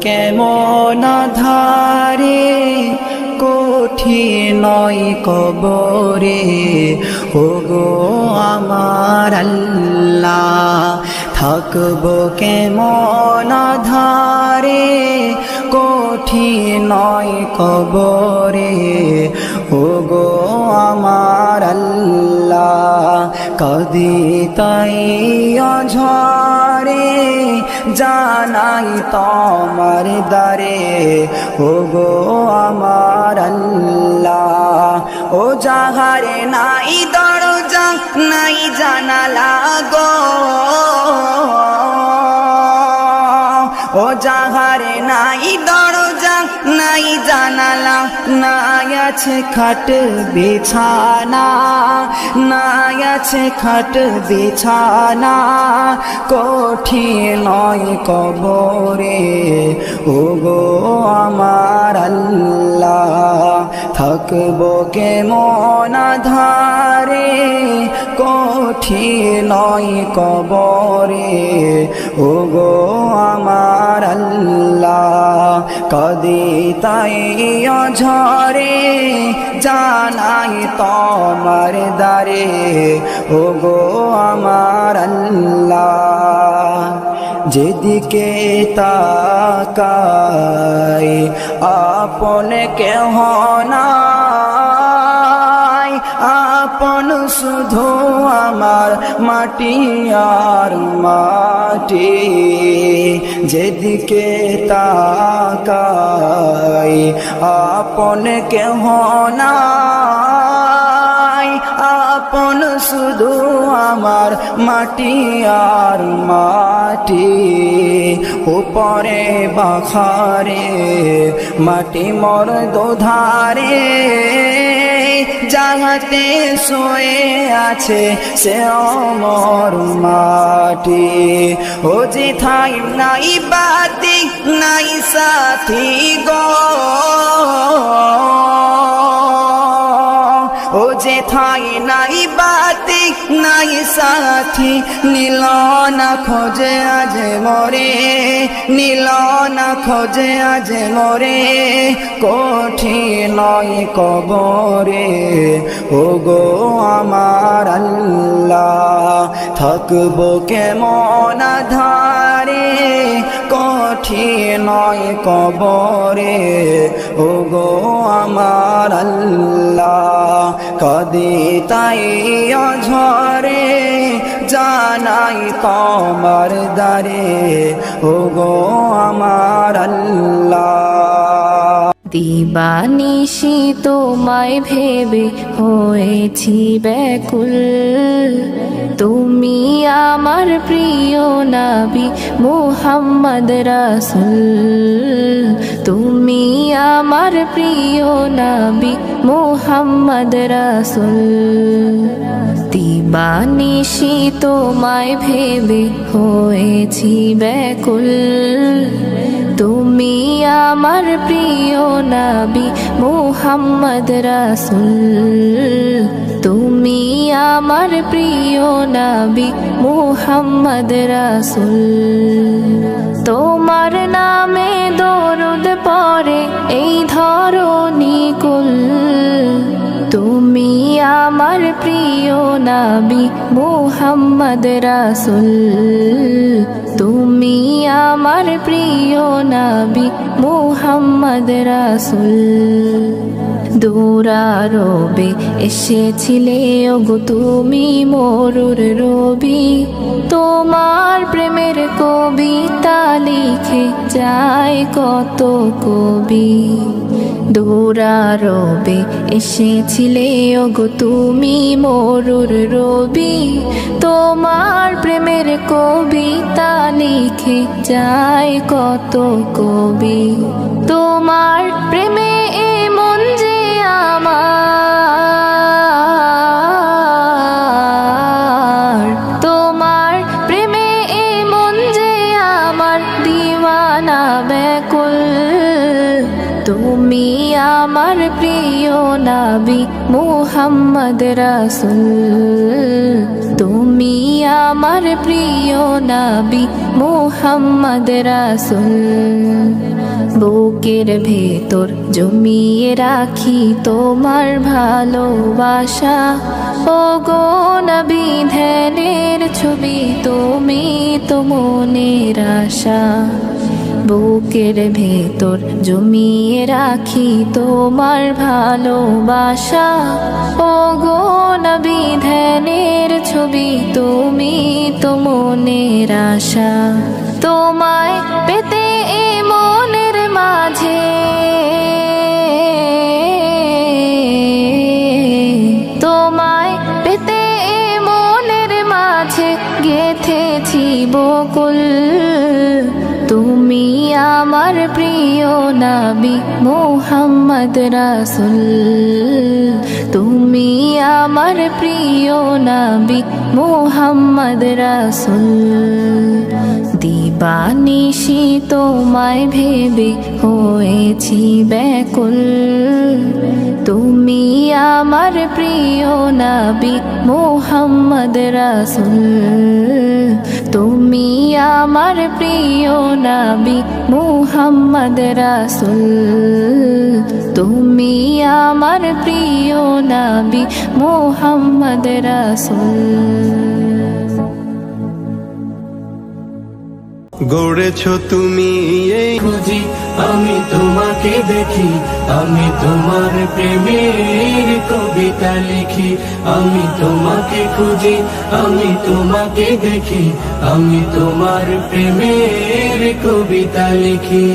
কেমন ধারে কঠিন নয় কবরে, ওগো আমার আল্লাহ। থাকবো কেমন ধারে কঠিন নয় কবরে, ওগো আমার আল্লাহ। কাঁদি তাই অঝরে জানাই তোমার দ্বারে, ওগো আমার আল্লাহ। ও যাহারে নাই দরজা নাই জানালা গো, ও যাহারে নাই দরজা নাই জানালা, নাই আছে খাট বিছানা, নাই আছে খাট বিছানা, কঠিন নয় কবরে, ওগো আমার আল্লাহ। থাকবো কেমন ধারে কঠিন নয় কবরে, ওগো আমার আল্লাহ। কাঁদি তাই অঝরে জানাই তোমার দ্বারে, ওগো আমার আল্লাহ। যেদিকে তাকাই আপন কেহ নাই, আপন শুধু আমার মাটি আর মাটি। যেদিকে তাকাই আপন কেহ নাই, আপন শুধু আমার মাটি আর মাটি। উপরে বাখারে মাটি মোর দোধারে, যাহাতে শোয়ে আছে সে অমর মাটি। ও যেথায় নাই বাতি নাই সাথী গো, ও যেথায় নাই বাতি নাই সাথী, নীল না খোঁজে আজ মরে, নীল না খোঁজে আজ মরে, কঠিন নয় কবরে, ওগো আমার আল্লাহ। থাকবো কেমন ধারে কঠিন নয় কবরে, ওগো আমার আল্লাহ। কাঁদি তাই অঝরে জানাই তোমার দ্বারে, ওগো আমার আল্লাহ। দিবানিশি তোমায় ভেবে হয়েছি ব্যাকুল, তুমি আমার প্রিয় নবী মুহাম্মদ রাসূল, তুমি আমার প্রিয় নবী মুহাম্মদ রাসূল। দিবানিশি তোমায় ভেবে হয়েছি ব্যাকুল, তুমি আমার প্রিয় নবী মুহাম্মদ রাসূল, তুমি আমার প্রিয় নবী মুহাম্মদ রাসূল। তোমার নামে দরুদ পড়ে এই ধরণী কুল, তুমি আমার প্রিয় নবী মুহাম্মদ রাসূল, তুমি আমার প্রিয় নবী মুহাম্মদ রাসূল। দূরারবে এসেছিলে ওগো তুমি মরুর রবি, তোমার প্রেমের কবিতা লিখে যায় কত কবি। দূরারবে এসেছিলে ওগো তুমি মরুর রবি, তোমার প্রেমের কবিতা লিখে যায় কত কবি। তোমার প্রেমে এমন যে আমার, তোমার প্রেমে এমন যে আমার দিওয়ানা ব্যাকুল, তুমি আমার প্রিয় নবী মুহাম্মদ রাসূল, তুমি আমার প্রিয় নবী মুহাম্মদ রাসূল বুকের ভেতর জমিয়ে রাখি তোমার ভালোবাসা ও গো নবী ধ্যানের ছবি তুমি তো মনের আশা বুকের ভেতর জমিয়ে রাখি তোমার ভালোবাসা ও গো নবী ধ্যানের ছবি তুমি তো মনের আশা তোমায় পেতে এ মনের মাঝে তোমায় পেতে এ মনের মাঝে গেথেছি বকুল তুমি আমার প্রিয় নবী মুহাম্মদ রাসূল তুমি আমার প্রিয় নবী মুহাম্মদ রাসূল দিবানিশি তোমায় ভেবে হয়েছি ব্যাকুল তুমি আমার প্রিয় নবী মুহাম্মদ রাসূল তুমি আমার প্রিয় নবী মুহাম্মদ রাসূল তুমি আমার প্রিয় নবী মুহাম্মদ রাসূল গড়েছো তুমি এই খুঁজি আমি তোমাকে দেখি আমি তোমার প্রেমের কবিতা লিখি আমি তোমাকে খুঁজি আমি তোমাকে দেখি আমি তোমার প্রেমের কবিতা লিখি